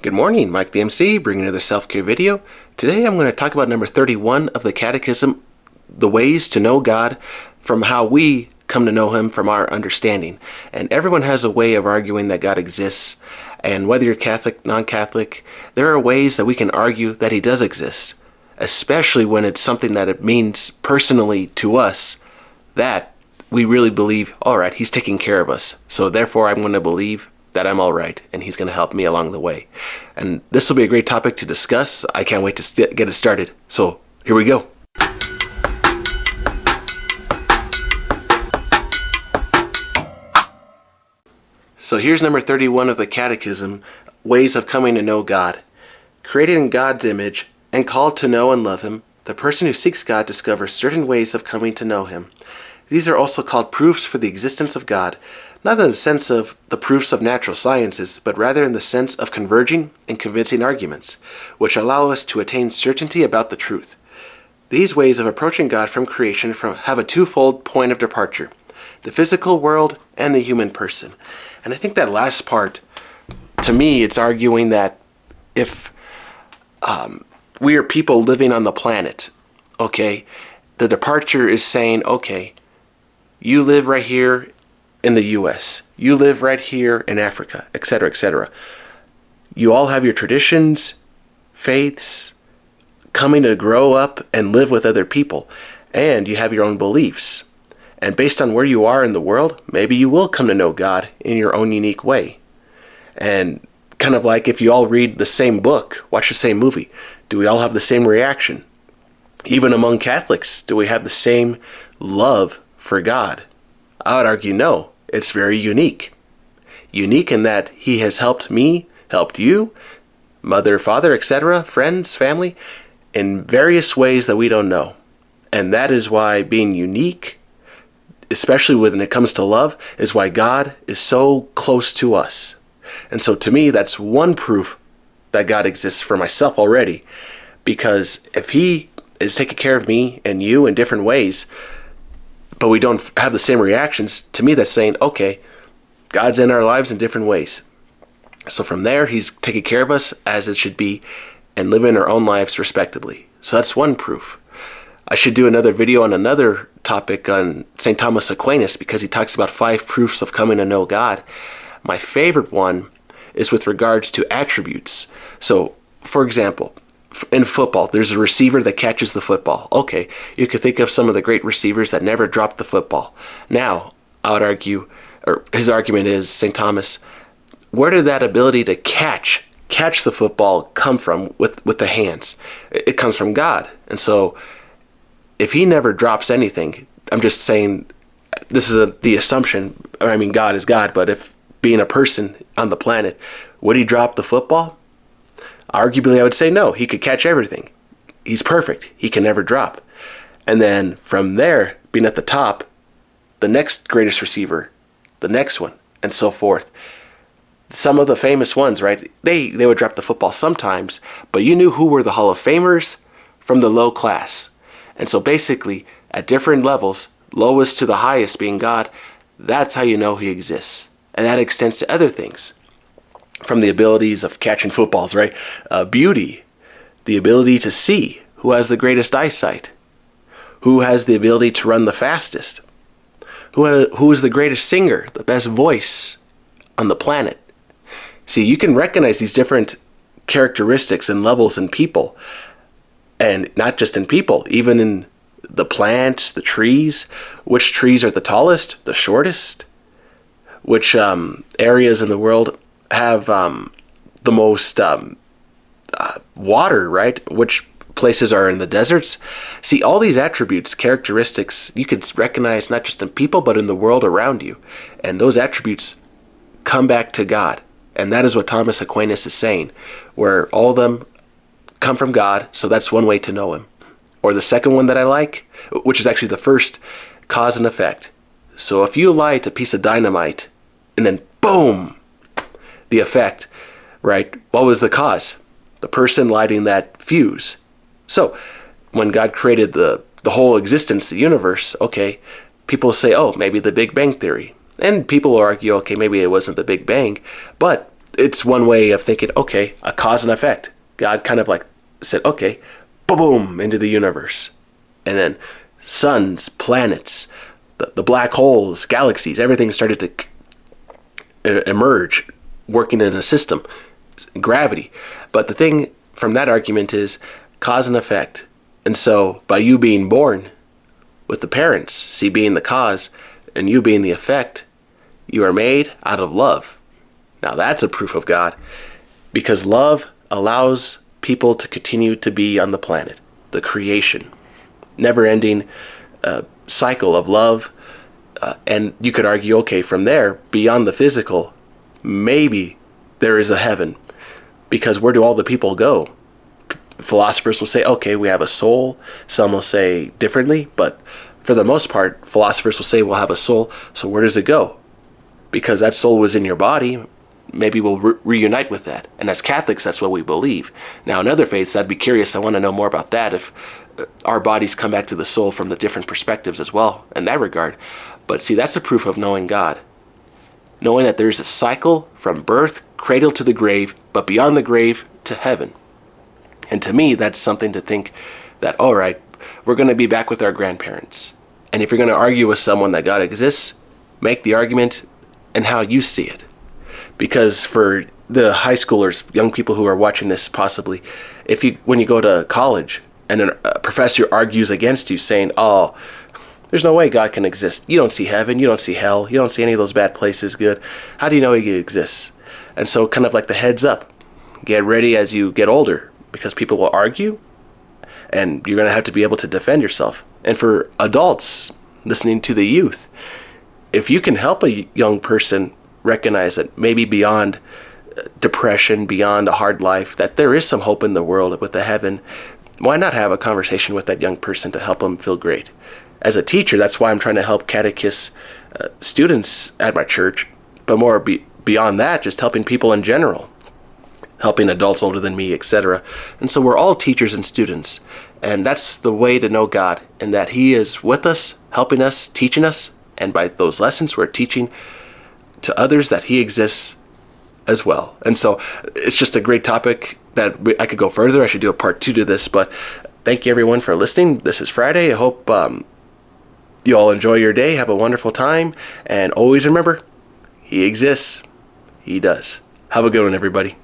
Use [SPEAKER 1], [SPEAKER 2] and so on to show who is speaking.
[SPEAKER 1] Good morning, Mike the MC, bringing another self-care video. Today I'm going to talk about number 31 of the Catechism, the ways to know God from how we come to know Him from our understanding. And everyone has a way of arguing that God exists, and whether you're Catholic, non-Catholic, there are ways that we can argue that He does exist, especially when it's something that it means personally to us that we really believe, all right, He's taking care of us, so therefore I'm going to believe that I'm all right, and He's going to help me along the way. And this will be a great topic to discuss. I can't wait to get it started. So here we go. So here's number 31 of the Catechism, ways of coming to know God. Created in God's image and called to know and love Him, the person who seeks God discovers certain ways of coming to know Him. These are also called proofs for the existence of God, not in the sense of the proofs of natural sciences, but rather in the sense of converging and convincing arguments, which allow us to attain certainty about the truth. These ways of approaching God from creation have a twofold point of departure, the physical world and the human person. And I think that last part, to me, it's arguing that if we are people living on the planet, okay, the departure is saying, okay, you live right here in the U.S., you live right here in Africa, etc., etc. You all have your traditions, faiths, coming to grow up and live with other people, and you have your own beliefs. And based on where you are in the world, maybe you will come to know God in your own unique way. And kind of like if you all read the same book, watch the same movie, do we all have the same reaction? Even among Catholics, do we have the same love for God? I would argue no. It's very unique. Unique in that He has helped me, helped you, mother, father, etc., friends, family, in various ways that we don't know. And that is why being unique, especially when it comes to love, is why God is so close to us. And so to me, that's one proof that God exists for myself already. Because if He is taking care of me and you in different ways, but we don't have the same reactions, to me that's saying, okay, God's in our lives in different ways. So from there, He's taking care of us as it should be and living our own lives respectably. So that's one proof. I should do another video on another topic on St. Thomas Aquinas because he talks about 5 proofs of coming to know God. My favorite one is with regards to attributes. So, for example, in football, there's a receiver that catches the football. Okay, you could think of some of the great receivers that never dropped the football. Now, I would argue, or his argument is, St. Thomas, where did that ability to catch the football come from with the hands? It comes from God. And so, if He never drops anything, I'm just saying, this is the assumption, I mean, God is God, but if being a person on the planet, would He drop the football? Arguably, I would say no. He could catch everything. He's perfect. He can never drop. And then from there, being at the top, the next greatest receiver, the next one, and so forth. Some of the famous ones, right? They would drop the football sometimes, but you knew who were the Hall of Famers from the low class. And so basically, at different levels, lowest to the highest being God, that's how you know He exists. And that extends to other things. From the abilities of catching footballs, right? Beauty, the ability to see, who has the greatest eyesight, who has the ability to run the fastest, who is the greatest singer, the best voice on the planet. See, you can recognize these different characteristics and levels in people, and not just in people, even in the plants, the trees, which trees are the tallest, the shortest, which areas in the world have the most water, right? Which places are in the deserts. See, all these attributes, characteristics, you can recognize not just in people, but in the world around you. And those attributes come back to God. And that is what Thomas Aquinas is saying, where all of them come from God, so that's one way to know Him. Or the second one that I like, which is actually the first, cause and effect. So if you light a piece of dynamite, and then boom, the effect, right? What was the cause? The person lighting that fuse. So, when God created the whole existence, the universe, okay, people say, oh, maybe the Big Bang Theory. And people will argue, okay, maybe it wasn't the Big Bang, but it's one way of thinking, okay, a cause and effect. God kind of like said, okay, boom, into the universe. And then suns, planets, the black holes, galaxies, everything started to emerge, working in a system, gravity. But the thing from that argument is cause and effect. And so by you being born with the parents, see, being the cause and you being the effect, you are made out of love. Now that's a proof of God, because love allows people to continue to be on the planet, the creation, never-ending cycle of love. And you could argue, okay, from there, beyond the physical, maybe there is a heaven, because where do all the people go? Philosophers will say, okay, we have a soul. Some will say differently, but for the most part, philosophers will say we'll have a soul. So where does it go? Because that soul was in your body, maybe we'll reunite with that. And as Catholics, that's what we believe. Now, in other faiths, I'd be curious. I want to know more about that, if our bodies come back to the soul from the different perspectives as well in that regard. But see, that's a proof of knowing God. Knowing that there's a cycle from birth, cradle to the grave, but beyond the grave to heaven. And to me, that's something to think that, all right, we're going to be back with our grandparents. And if you're going to argue with someone that God exists, make the argument and how you see it. Because for the high schoolers, young people who are watching this possibly, when you go to college and a professor argues against you saying, oh, there's no way God can exist. You don't see heaven, you don't see hell, you don't see any of those bad places good. How do you know he exists? And so kind of like the heads up, get ready as you get older, because people will argue and you're going to have to be able to defend yourself. And for adults listening to the youth, if you can help a young person recognize that maybe beyond depression, beyond a hard life, that there is some hope in the world with the heaven, why not have a conversation with that young person to help them feel great? As a teacher, that's why I'm trying to help catechist students at my church, but more beyond that, just helping people in general, helping adults older than me, etc. And so we're all teachers and students, and that's the way to know God, and that he is with us, helping us, teaching us, and by those lessons we're teaching to others that he exists as well. And so it's just a great topic that I could go further. I should do a part 2 to this, but thank you everyone for listening. This is Friday. I hope you all enjoy your day. Have a wonderful time. And always remember, he exists. He does. Have a good one, everybody.